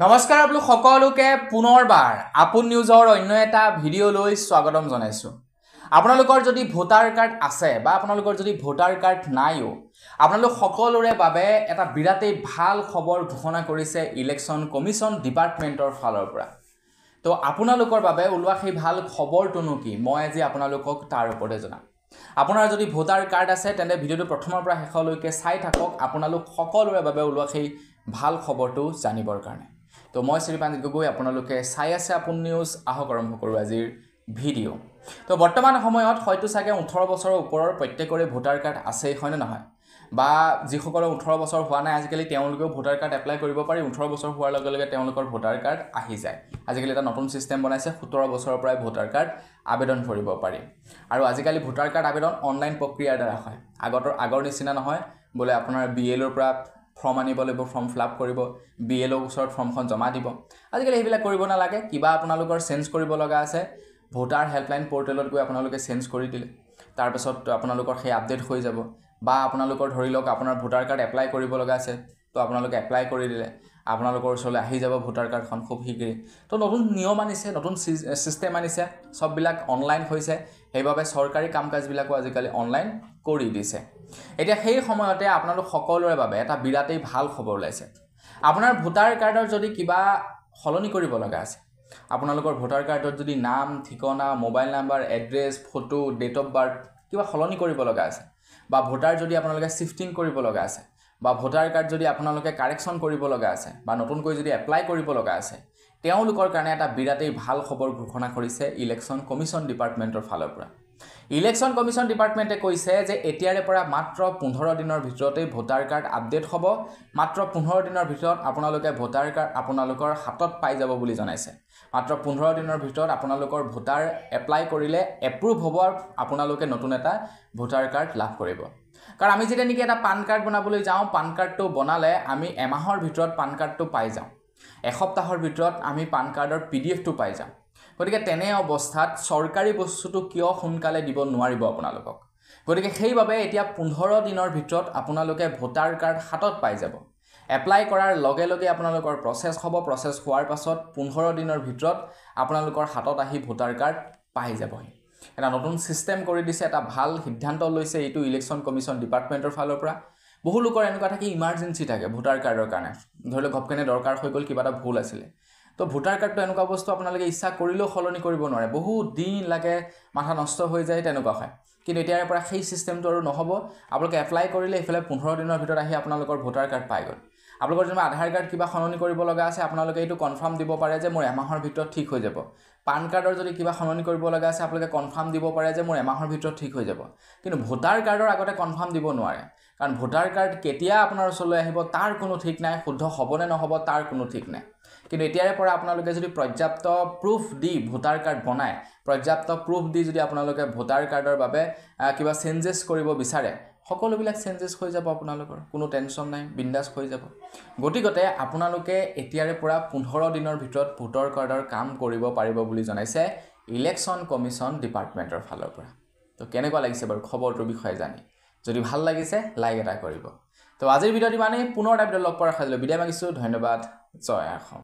নমস্কাৰ আপোনালোক সকলোকে পুনৰবাৰ আপোন নিউজৰ অন্য এটা ভিডিঅ'লৈ স্বাগতম জনাইছো। আপোনালোকৰ যদি ভোটাৰ কাৰ্ড আছে বা আপোনালোকৰ যদি ভোটাৰ কাৰ্ড নাইও, আপোনালোক সকলোৰে বাবে এটা বিৰাটেই ভাল খবৰ ঘোষণা কৰিছে ইলেকশ্যন কমিশ্যন ডিপাৰ্টমেণ্টৰ ফালৰ পৰা। তো আপোনালোকৰ বাবে ওলোৱা সেই ভাল খবৰটোনো কি, মই আজি আপোনালোকক তাৰ ওপৰতে জনাম। আপোনাৰ যদি ভোটাৰ কাৰ্ড আছে তেন্তে ভিডিঅ'টো প্ৰথমৰ পৰা শেষলৈকে চাই থাকক, আপোনালোক সকলোৰে বাবে ওলোৱা সেই ভাল খবৰটো জানিবৰ কাৰণে। তো মই শ্ৰীপাঞ্জিত গগৈ, আপোনালোকে চাই আছে আপোন নিউজ। আহক আৰম্ভ কৰোঁ আজিৰ ভিডিঅ'। তো বৰ্তমান সময়ত হয়তো চাগে 18 বছৰৰ ওপৰৰ প্ৰত্যেকৰে ভোটাৰ কাৰ্ড আছেই, হয়নে নহয়? বা যিসকলৰ 18 বছৰ হোৱা নাই আজিকালি তেওঁলোকেও ভোটাৰ কাৰ্ড এপ্লাই কৰিব পাৰি। 18 বছৰ হোৱাৰ লগে লগে তেওঁলোকৰ ভোটাৰ কাৰ্ড আহি যায়। আজিকালি এটা নতুন ছিষ্টেম বনাইছে, 17 বছৰৰ পৰাই ভোটাৰ কাৰ্ড আবেদন কৰিব পাৰি। আৰু আজিকালি ভোটাৰ কাৰ্ড আবেদন অনলাইন প্ৰক্ৰিয়াৰ দ্বাৰা হয়। আগৰ নিচিনা নহয় বোলে আপোনাৰ BLOৰ পৰা ফৰ্ম আনিব লাগিব, ফৰ্ম ফিল আপ কৰিব, BLOৰ ওচৰত ফৰ্মখন জমা দিব। আজিকালি সেইবিলাক কৰিব নালাগে। কিবা আপোনালোকৰ চেঞ্জ কৰিব লগা আছে, ভোটাৰ হেল্পলাইন পৰ্টেলত গৈ আপোনালোকে চেঞ্জ কৰি দিলে, তাৰপাছত আপোনালোকৰ সেই আপডেট হৈ যাব। বা আপোনালোকৰ ধৰি লওক আপোনাৰ ভোটাৰ কাৰ্ড এপ্লাই কৰিব লগা আছে, তো আপোনালোকে এপ্লাই কৰি দিলে, আপোনালোকৰ ওচৰলৈ আহি যাব ভোটাৰ কাৰ্ডখন খুব শীঘ্ৰেই। তো নতুন নিয়ম আনিছে, নতুন ছিষ্টেম আনিছে, সববিলাক অনলাইন হৈছে, সেইবাবে চৰকাৰী কাম কাজবিলাকো আজিকালি অনলাইন কৰি দিছে। এতিয়া সেই সময়তে আপোনালোক সকলোৰে বাবে এটা বিৰাটেই ভাল খবৰ ওলাইছে। আপোনাৰ ভোটাৰ কাৰ্ডৰ যদি কিবা সলনি কৰিব লগা আছে, আপোনালোকৰ ভোটাৰ কাৰ্ডত যদি নাম, ঠিকনা, mobile number, address, photo, date of birth কিবা সলনি কৰিব লগা আছে, বা ভোটাৰ যদি আপোনালোকে শিফটিং কৰিব লগা আছে, বা ভোটাৰ কাৰ্ড যদি আপোনালোকে কাৰেকশ্যন কৰিব লগা আছে, বা নতুনকৈ যদি এপ্লাই কৰিব লগা আছে, তেওঁলোকৰ কাৰণে এটা বিৰাটেই ভাল খবৰ ঘোষণা কৰিছে ইলেকশ্যন কমিশ্যন ডিপাৰ্টমেণ্টৰ ফালৰ পৰা। ইলেকশ্যন কমিশ্যন ডিপাৰ্টমেণ্টে কৈছে যে এতিয়াৰে পৰা মাত্ৰ 15 দিনৰ ভিতৰতেই ভোটাৰ কাৰ্ড আপডেট হ'ব। মাত্ৰ 15 দিনৰ ভিতৰত আপোনালোকে ভোটাৰ কাৰ্ড আপোনালোকৰ হাতত পাই যাব বুলি জনাইছে। মাত্ৰ 15 দিনৰ ভিতৰত আপোনালোকৰ ভোটাৰ এপ্লাই কৰিলে এপ্ৰুভ হ'ব, আপোনালোকে নতুন এটা ভোটাৰ কাৰ্ড লাভ কৰিব। কাৰণ আমি যেতিয়া নেকি এটা পান কাৰ্ড বনাবলৈ যাওঁ, পান কাৰ্ডটো বনালে আমি এমাহৰ ভিতৰত পান কাৰ্ডটো পাই যাওঁ, এসপ্তাহৰ ভিতৰত আমি পান কাৰ্ডৰ PDFটো পাই যাওঁ। গতিকে তেনে অৱস্থাত চৰকাৰী বস্তুটো কিয় সোনকালে দিব নোৱাৰিব আপোনালোকক? গতিকে সেইবাবে এতিয়া 15 দিনৰ ভিতৰত আপোনালোকে ভোটাৰ কাৰ্ড হাতত পাই যাব। এপ্লাই কৰাৰ লগে লগে আপোনালোকৰ প্ৰচেছ হ'ব, প্ৰচেছ হোৱাৰ পাছত 15 দিনৰ ভিতৰত আপোনালোকৰ হাতত আহি ভোটাৰ কাৰ্ড পাই যাবহি। এটা নতুন ছিষ্টেম কৰি দিছে, এটা ভাল সিদ্ধান্ত লৈছে এইটো ইলেকশ্যন কমিশ্যন ডিপাৰ্টমেণ্টৰ ফালৰ পৰা। বহু লোকৰ এনেকুৱা থাকে ইমাৰ্জেঞ্চি থাকে ভোটাৰ কাৰ্ডৰ কাৰণে, ধৰি লওক ঘপকেনে দৰকাৰ হৈ গ'ল, কিবা এটা ভুল আছিলে। তো ভোটাৰ কাৰ্ডটো এনেকুৱা বস্তু আপোনালোকে ইচ্ছা কৰিলেও সলনি কৰিব নোৱাৰে, বহুত দিন লাগে, মাথা নষ্ট হৈ যায়, তেনেকুৱা হয়। কিন্তু এতিয়াৰে পৰা সেই ছিষ্টেমটো আৰু নহ'ব। আপোনালোকে এপ্লাই কৰিলে এইফালে 15 দিনৰ ভিতৰত আহি আপোনালোকৰ ভোটাৰ কাৰ্ড পাই গ'ল। আপোনালোকৰ যেনিবা আধাৰ কাৰ্ড কিবা সলনি কৰিব লগা আছে, আপোনালোকে এইটো কনফাৰ্ম দিব পাৰে যে মোৰ এমাহৰ ভিতৰত ঠিক হৈ যাব। পান কাৰ্ডৰ যদি কিবা সলনি কৰিব লগা আছে, আপোনালোকে কনফাৰ্ম দিব পাৰে যে মোৰ এমাহৰ ভিতৰত ঠিক হৈ যাব। কিন্তু ভোটাৰ কাৰ্ডৰ আগতে কনফাৰ্ম দিব নোৱাৰে, কাৰণ ভোটাৰ কাৰ্ড কেতিয়া আপোনাৰ ওচৰলৈ আহিব তাৰ কোনো ঠিক নাই, শুদ্ধ হ'বনে নহ'ব তাৰ কোনো ঠিক নাই। কিন্তু এতিয়াৰে পৰা আপোনালোকে যদি পৰ্যাপ্ত প্ৰুফ দি ভোটাৰ কাৰ্ড বনায়, পৰ্যাপ্ত প্ৰুফ দি যদি আপোনালোকে ভোটাৰ কাৰ্ডৰ বাবে কিবা চেঞ্জেছ কৰিব বিচাৰে, সকলোবিলাক চেঞ্জেছ হৈ যাব আপোনালোকৰ, কোনো টেনশ্যন নাই, বিন্দাছ হৈ যাব। গতিকে আপোনালোকে এতিয়াৰে পৰা 15 দিনৰ ভিতৰত ভোটাৰ কাৰ্ডৰ কাম কৰিব পাৰিব বুলি জনাইছে ইলেকশ্যন কমিশ্যন ডিপাৰ্টমেণ্টৰ ফালৰ পৰা। তো কেনেকুৱা লাগিছে বাৰু খবৰটোৰ বিষয়ে জানি? যদি ভাল লাগিছে লাইক এটা কৰিব। তো আজিৰ ভিডিঅ'ত ইমানেই, পুনৰ এটা ভিডিঅ'ত লগ পোৱাৰ আশা কৰিলোঁ। বিদায় মাগিছোঁ, ধন্যবাদ, জয় অসম।